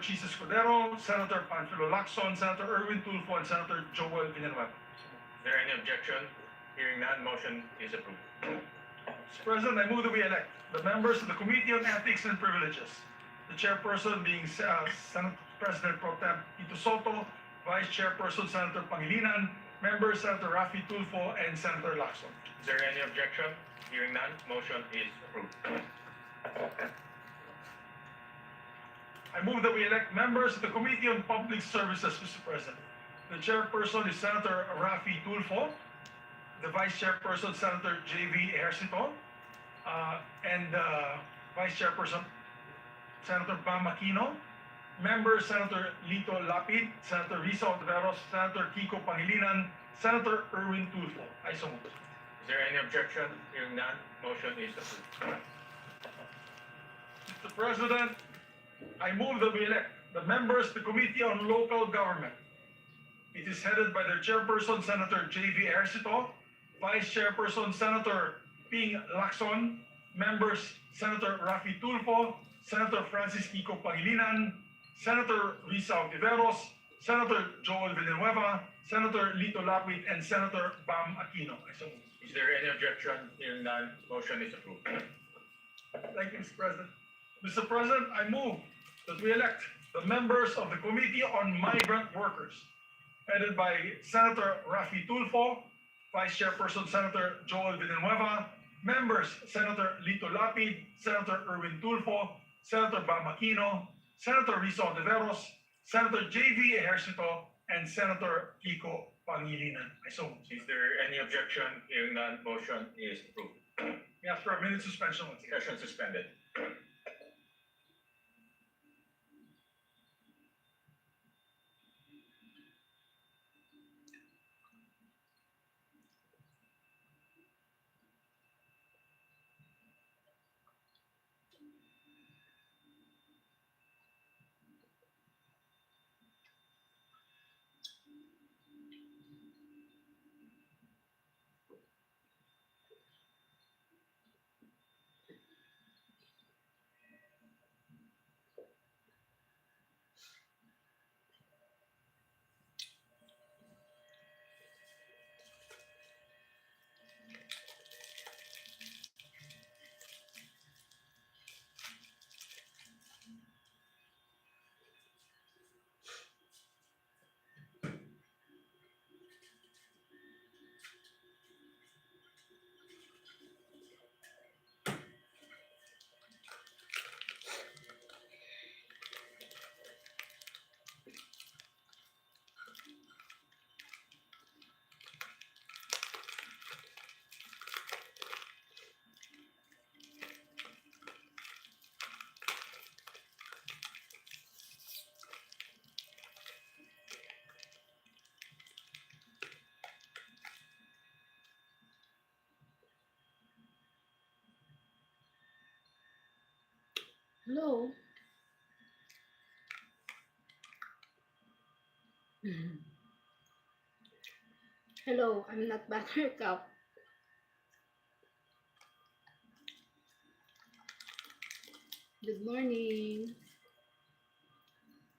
Chis Escudero, Senator Panfilo Lacson, Senator Erwin Tulfo, and Senator Joel Villanueva. Is there any objection? Hearing none, motion is approved. Mr. President, I move that we elect the members of the Committee on Ethics and Privileges. The chairperson being Senate President Pro Tem Tito Soto, Vice Chairperson Senator Pangilinan, members Senator Raffy Tulfo, and Senator Lacson. Is there any objection? Hearing none, motion is approved. I move that we elect members of the Committee on Public Services, Mr. President. The chairperson is Senator Raffy Tulfo, the Vice Chairperson Senator J.V. Ejercito, and Vice Chairperson Senator Bam Aquino, members Senator Lito Lapid, Senator Risa Ontiveros, Senator Kiko Pangilinan, Senator Erwin Tulfo. I so move. Is there any objection? Hearing none, motion is approved. Mr. President, I move that we elect the members of the Committee on Local Government. It is headed by their chairperson, Senator J.V. Ejercito, Vice Chairperson, Senator Ping Lacson, members Senator Raffy Tulfo, Senator Francis Kiko Pangilinan, Senator Risa Ontiveros, Senator Joel Villanueva, Senator Lito Lapid, and Senator Bam Aquino. I so move. Is there any objection? Hearing none, motion is approved. Thank you, Mr. President. Mr. President, I move that we elect the members of the Committee on Migrant Workers, headed by Senator Raffy Tulfo, Vice Chairperson Senator Joel Villanueva, members Senator Lito Lapid, Senator Erwin Tulfo, Senator Bam Aquino, Senator Risa Ontiveros, Senator J.V. Ejercito, and Senator Kiko Pangilinan. I so move. Is there any objection? Hearing none, motion is approved. We ask for a minute suspension once again. Session suspended. Hello. Hello, I'm not Buttercup. Good morning.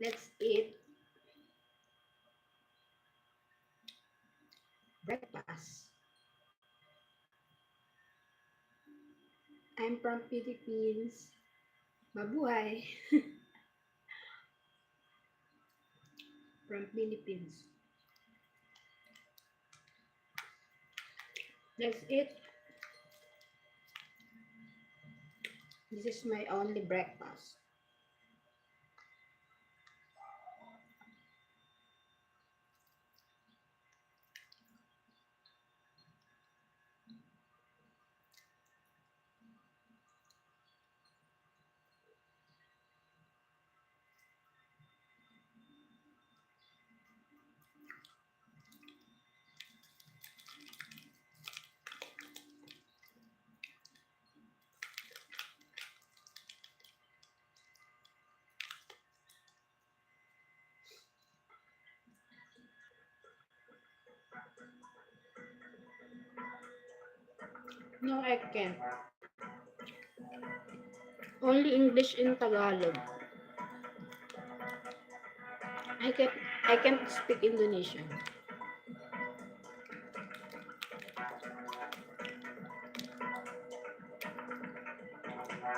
Let's eat breakfast. I'm from Philippines. Mabuhay. From Philippines. Let's eat. This is my only breakfast. No, I can't. Only English in Tagalog. I can't speak Indonesian.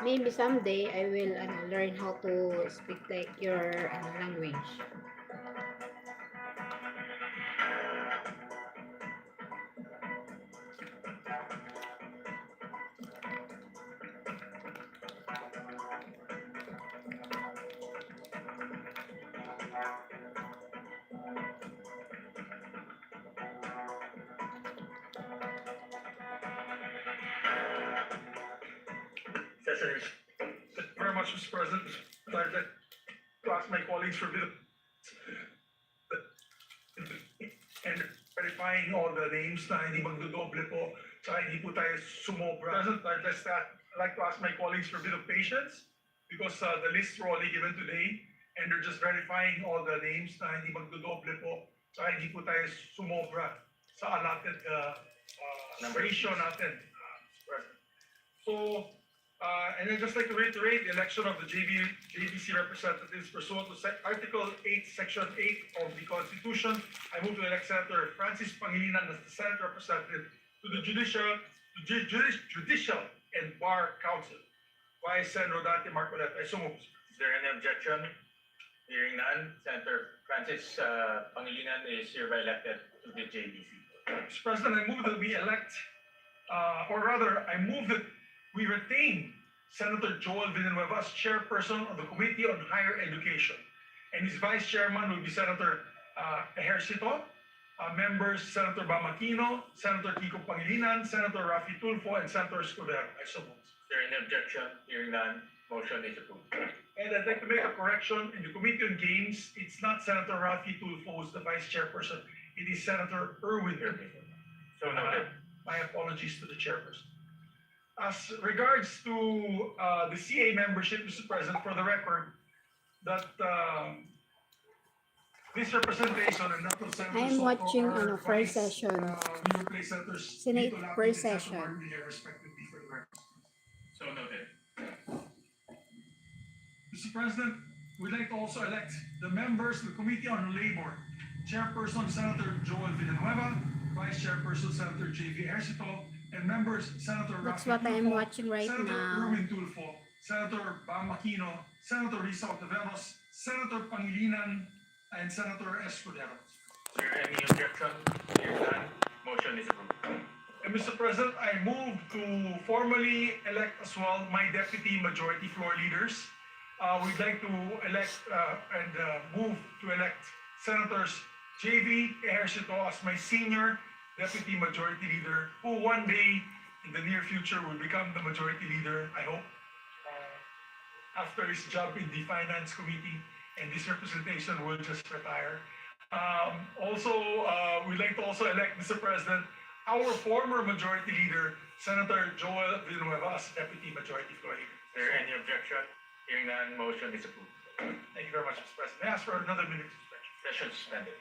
Maybe someday I will learn how to speak like your language. Session is. Thank you very much, Mr. President. I'd like to ask my colleagues for a bit of and verifying all the names na hindi magdodoble po, tsaka hindi po tayo sumobra. President, I'd like to ask my colleagues for a bit of patience because the lists were only given today and they're just verifying all the names na hindi magdodoble po, tsaka hindi po tayo sumobra sa allotted ratio natin, Mr. President. So, and I'd just like to reiterate the election of the JVC representatives pursuant to Article 8, Section 8 of the Constitution. I move to elect Senator Francis Pangilinan as the Senate representative to the Judicial and Bar Council. Vice Senator Rodante Marcoleta. I so move. Is there any objection? Hearing none, Senator Francis Pangilinan is hereby elected to the JBC. Mr. President, I move that we elect, or rather, I move that we retain Senator Joel Villanueva as chairperson of the Committee on Higher Education. And his vice chairman will be Senator Ejercito, members Senator Bamakino, Senator Kiko Pangilinan, Senator Rafi Tulfo, and Senator Escudero. I so move. Is there any objection? Hearing none, motion is approved. And I'd like to make a correction. In the Committee on Games, it's not Senator Rafi Tulfo who's the vice chairperson. It is Senator Erwin Tulfo. So noted. My apologies to the chairperson. As regards to the CA membership, Mr. President, for the record, that this representation and not of Senator I'm Soto watching or first Vice, session. we replace Senators Senate Tito Lapid first and Senator session. Martin Villar, respectively, for the record. So noted. Mr. President, we'd like to also elect the members of the Committee on Labor. Chairperson Senator Joel Villanueva, Vice Chairperson Senator J.V. Ejercito, and members Senator That's Rafi what I'm Tulfo, watching right Senator now. Erwin Tulfo, Senator Bam Aquino, Senator Risa Ontiveros, Senator Pangilinan, and Senator Escudero. Is there any objection? Hearing none, motion is approved. And Mr. President, I move to formally elect as well my deputy majority floor leaders. We'd like to elect and move to elect Senators J.V. Ejercito as my senior deputy majority leader, who one day in the near future will become the majority leader, I hope, after his job in the Finance Committee, and this representation will just retire. We'd like to also elect, Mr. President, our former majority leader, Senator Joel Villanueva, as deputy majority floor leader. Is there any objection? Hearing none, motion is approved. Thank you very much, Mr. President. May I ask for another minute suspension? Session suspended.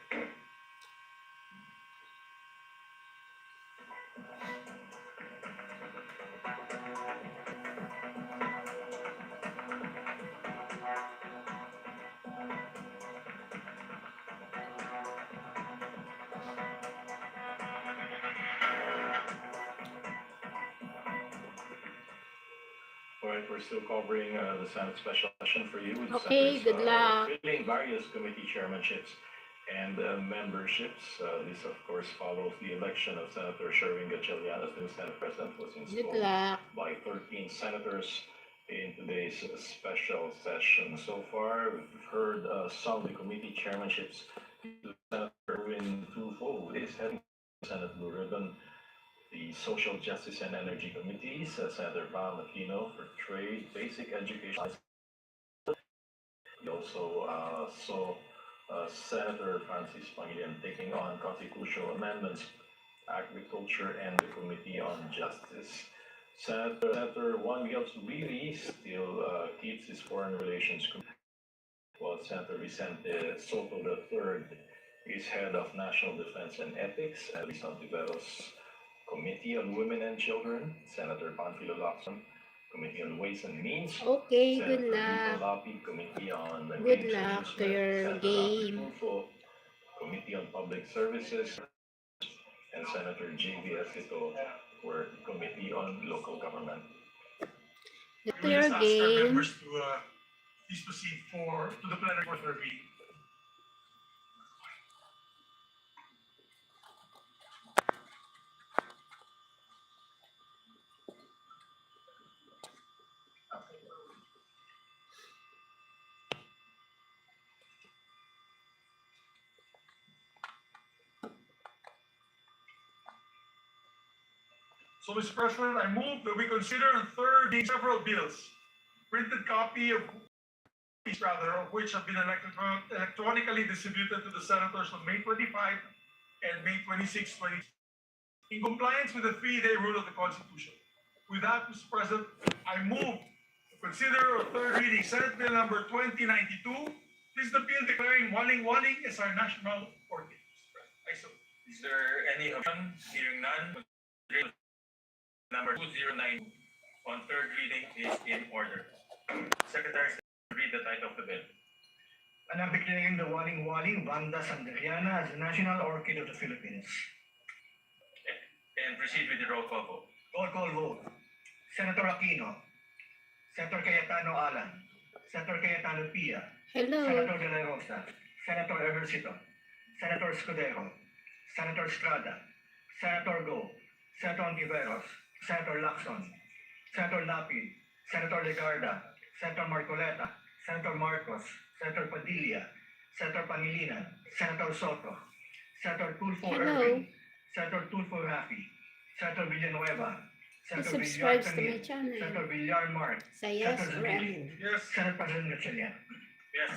All right, we're still covering the Senate special session for you. The Okay, senators, good luck. Filling various committee chairmanships and memberships. This, of course, follows the election of Senator Sherwin Gatchalian as the new Senate President was Good installed luck. by 13 senators in today's special session. So far, we've heard some of the committee chairmanships to Senator Erwin Tulfo, who is heading the Senate Blue Ribbon, the Social Justice and Energy Committees, Senator Bam Aquino for Trade, Basic Education. We also saw Senator Francis Pangilinan taking on Constitutional Amendments, Agriculture, and the Committee on Justice. Senator Juan Miguel Zubiri still keeps his Foreign Relations Committee, while Senator Vicente Soto III is head of National Defense and Ethics, and Risa Ontiveros Committee on Women and Children, Senator Panfilo Lacson Committee on Ways and Means. Okay, good Senator luck. Lito Lapi, Committee on Good Language and luck to Internet. your Senator Rafi game. Tulfo, Committee on Public Services, and Senator J.V. Esito for Committee on Local Government. Good to We will your just ask our game. members to please proceed to the plenary for third reading. So, Mr. President, I move that we consider on third reading several bills, printed copy of which have been electronically distributed to the senators on May 25 and May 26, 20, in compliance with the 3-day rule of the Constitution. With that, Mr. President, I move to consider on third reading Senate Bill number 2092. This is the bill declaring Waling-Waling as our national orchid. Mr. President, I so. Is there any objection? Hearing none, number 209 on third reading is in order. Secretary, read the title of the bill. And I'm declaring the Waling-Waling Vanda Sanderiana as the national orchid of the Philippines. And proceed with the roll call vote. Roll call vote. Senator Aquino, Senator Cayetano Alan, Senator Cayetano Pia, Hello. Senator De La Rosa, Senator Ejercito, Senator Escudero, Senator Estrada, Senator Go, Senator Ontiveros, Senator Lacson, Senator Lapid, Senator Legarda, Senator Marcoleta, Senator Marcos, Senator Padilla, Senator Pangilinan, Senator Soto, Senator Tulfo Hello. Erwin, Senator Tulfo Rafi, Senator Villanueva, Senator Please Villar subscribe to my Tamid, channel. Senator Villar Mark, Say yes Senator or Zaivynia, no. Yes. Senate President Gatchalian. Yes.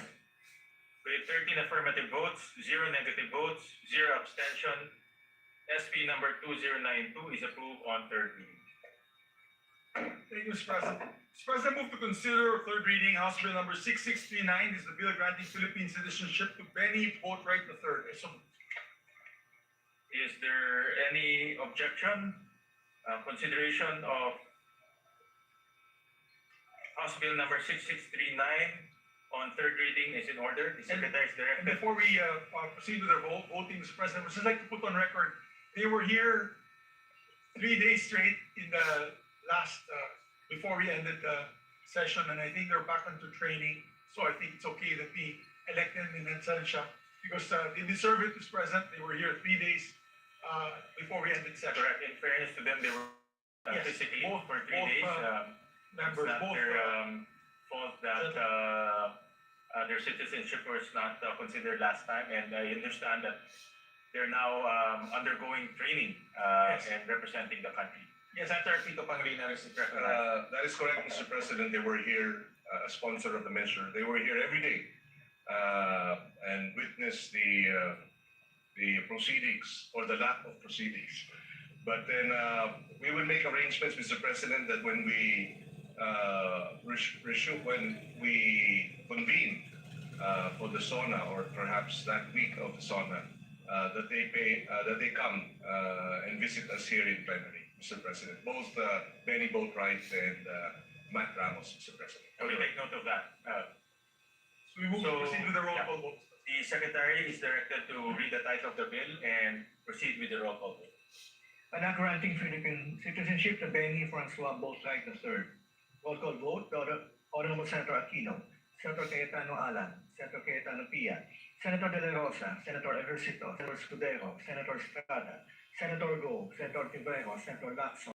With 13 affirmative votes, 0 negative votes, 0 abstention, SP number 2092 is approved on third reading. Thank you, Mr. President. Mr. President, I move to consider third reading House Bill number 6639. This is the bill granting Philippine citizenship to Benny Boatwright III. I so move. Is there any objection? Consideration of House Bill number 6639 on third reading is in order. The Secretary is And directed. before we proceed with our voting, Mr. President, I would just like to put on record, they were here 3 days straight in the last, before we ended the session, and I think they're back into training. So I think it's okay that we elect them in absentia because they deserve it, Mr. President. They were here 3 days before we ended session. Correct. In fairness to them, they were Yes, physically both- for 3 both, days. Members, It's not both. their fault that their citizenship was not considered last time, and I understand that they're now undergoing training Yes. and representing the country. Yes. Senator Tito Pangilinan is recognized. That is correct, Mr. President. They were here, a sponsor of the measure. They were here every day and witnessed the proceedings or the lack of proceedings. But then we will make arrangements, Mr. President, that when we convene for the SONA or perhaps that week of the SONA, that they come and visit us here in plenary, Mr. President. Both Benny Boatwright and Matt Ramos, Mr. President. I will take note of that. So we move to So, proceed with the roll yeah. call vote. The Secretary is directed to read the title of the bill and proceed with the roll call vote. An act granting Philippine citizenship to Benny Francois Boatwright III. Roll call vote. Honorable Senator Aquino, Senator Cayetano Alan, Senator Cayetano Pia, Senator De La Rosa, Senator Ejercito, Senator Escudero, Senator Estrada, Senator Go, Senator Ontiveros, Senator Lacson,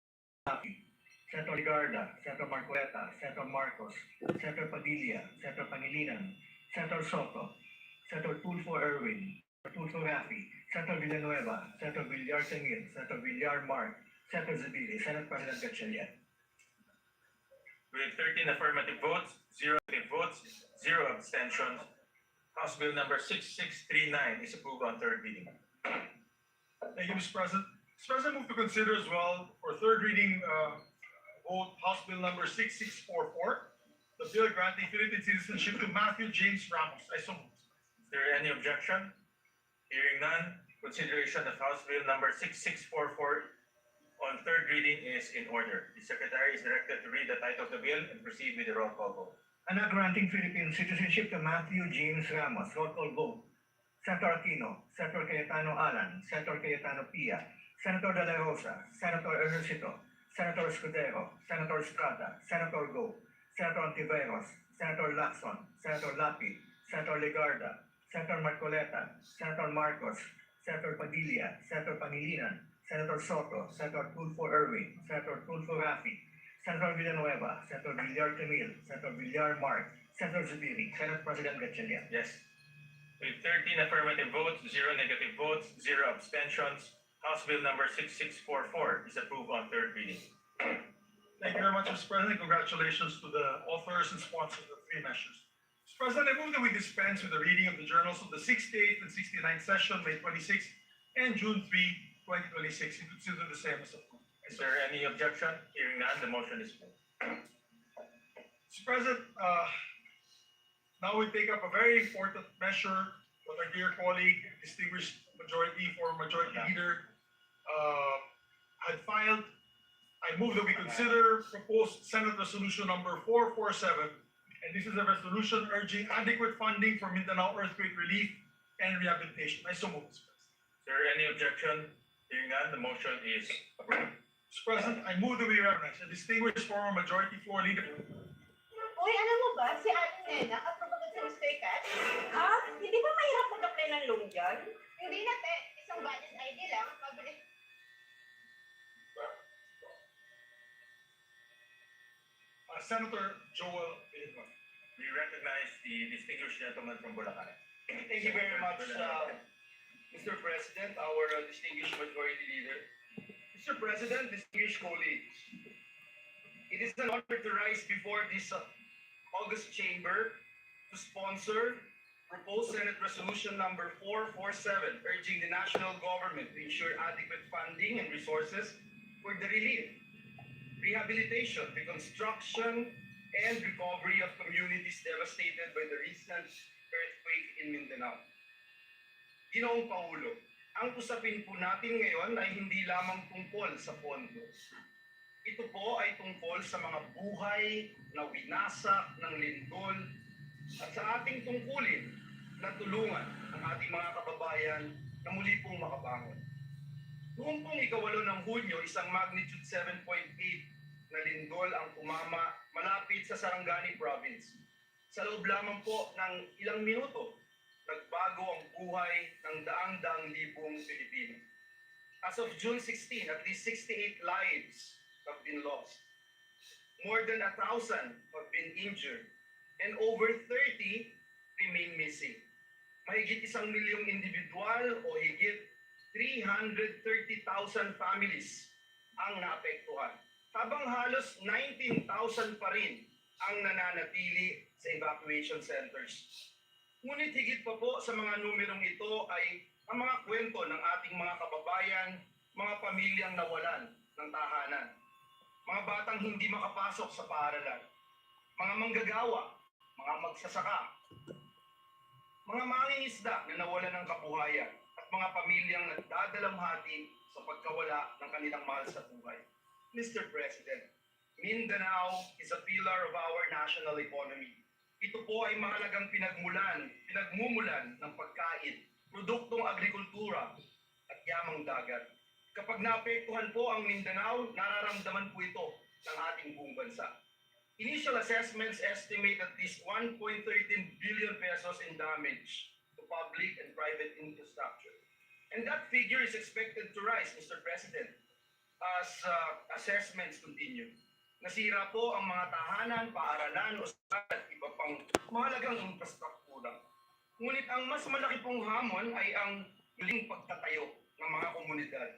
Senator Legarda, Senator Marcoleta, Senator Marcos, Senator Padilla, Senator Pangilinan, Senator Soto, Senator Tulfo Erwin, Senator Tulfo Rafi, Senator Villanueva, Senator Villar Tamid, Senator Villar Mark, Senator Zaivynia, Senate President Gatchalian. With 13 affirmative votes, 0 negative votes, 0 abstentions, House Bill number 6639 is approved on third reading. Thank you, Mr. President. Mr. President, I move to consider as well for third reading vote House Bill number 6644, the bill granting Philippine citizenship to Matthew James Ramos. I so move. Is there any objection? Hearing none, consideration of House Bill number 6644 on third reading is in order. The Secretary is directed to read the title of the bill and proceed with the roll call vote. An act granting Philippine citizenship to Matthew James Ramos. Roll call vote. Senator Aquino, Senator Cayetano Alan, Senator Cayetano Pia, Senator De La Rosa, Senator Ejercito, Senator Escudero, Senator Estrada, Senator Go, Senator Ontiveros, Senator Lacson, Senator Lapi, Senator Legarda, Senator Marcoleta, Senator Marcos, Senator Padilla, Senator Pangilinan, Senator Soto, Senator Tulfo Erwin, Senator Tulfo Rafi, Senator Villanueva, Senator Villar Camille, Senator Villar Mark, Senator Zubiri, Senate President Gatchalian. Yes. With 13 affirmative votes, 0 negative votes, 0 abstentions, House Bill number 6644 is approved on third reading. Thank you very much, Mr. President. Congratulations to the authors and sponsors of the three measures. Mr. President, I move that we dispense with the reading of the journals of the 68th and 69th session, May 26th and June 3, 2026. You consider the same as approved. Is there any objection? Hearing none, the motion is moved. Mr. President, now we take up a very important measure that our dear colleague, distinguished majority leader, had filed. I move that we consider proposed Senate Resolution number 447, and this is a resolution urging adequate funding for Mindanao earthquake relief and rehabilitation. I so move, Mr. President. Is there any objection? Hearing none, the motion is approved. Mr. President, I move that we recognize a distinguished former majority floor leader. Uy, alam mo ba, si Aling Nena, approve agad sa mystery cash? Ha? Hindi ba mahirap mag-apply ng loan dyan? Hindi na, te. Isang budget ID lang. Pabalik. Senator Joel Villanueva. We recognize the distinguished gentleman from Bulacan. Thank you very much, Mr. President, our distinguished majority leader. Mr. President, distinguished colleagues, it is an honor to rise before this August chamber to sponsor proposed Senate Resolution number 447, urging the national government to ensure adequate funding and resources for the relief, rehabilitation, reconstruction, and recovery of communities devastated by the recent earthquake in Mindanao. Ginoong Pangulo, ang usapin po natin ngayon ay hindi lamang tungkol sa pondo. Ito po ay tungkol sa mga buhay na winasak ng lindol at sa ating tungkulin na tulungan ang ating mga kababayan na muli pong makabangon. Noong pong ikawalo ng Hunyo, isang magnitude 7.8 na lindol ang tumama malapit sa Sarangani Province. Sa loob lamang po ng ilang minuto, nagbago ang buhay ng daang-daang libong Pilipino. As of June 16, at least 68 lives have been lost. More than 1,000 have been injured, and over 30 remain missing. Mahigit 1 milyong individual o higit 330,000 families ang naapektuhan, habang halos 19,000 pa rin ang nananatili sa evacuation centers. Ngunit higit pa po sa mga numerong ito ay ang mga kwento ng ating mga kababayan, mga pamilyang nawalan ng tahanan, mga batang hindi makapasok sa paaralan, mga manggagawa, mga magsasaka, mga mangingisda na nawalan ng kabuhayan, at mga pamilyang nagdadalamhati sa pagkawala ng kanilang mahal sa buhay. Mr. President, Mindanao is a pillar of our national economy. Ito po ay mahalagang pinagmumulan ng pagkain, produktong agrikultura at yamang dagat. Kapag naapektuhan po ang Mindanao, nararamdaman po ito ng ating buong bansa. Initial assessments estimate at least 1.13 billion pesos in damage to public and private infrastructure. And that figure is expected to rise, Mr. President, as assessments continue. Nasira po ang mga tahanan, paaralan, ospital at iba pang mahalagang infrastruktura. Ngunit ang mas malaki pong hamon ay ang muling pagtatayo ng mga komunidad.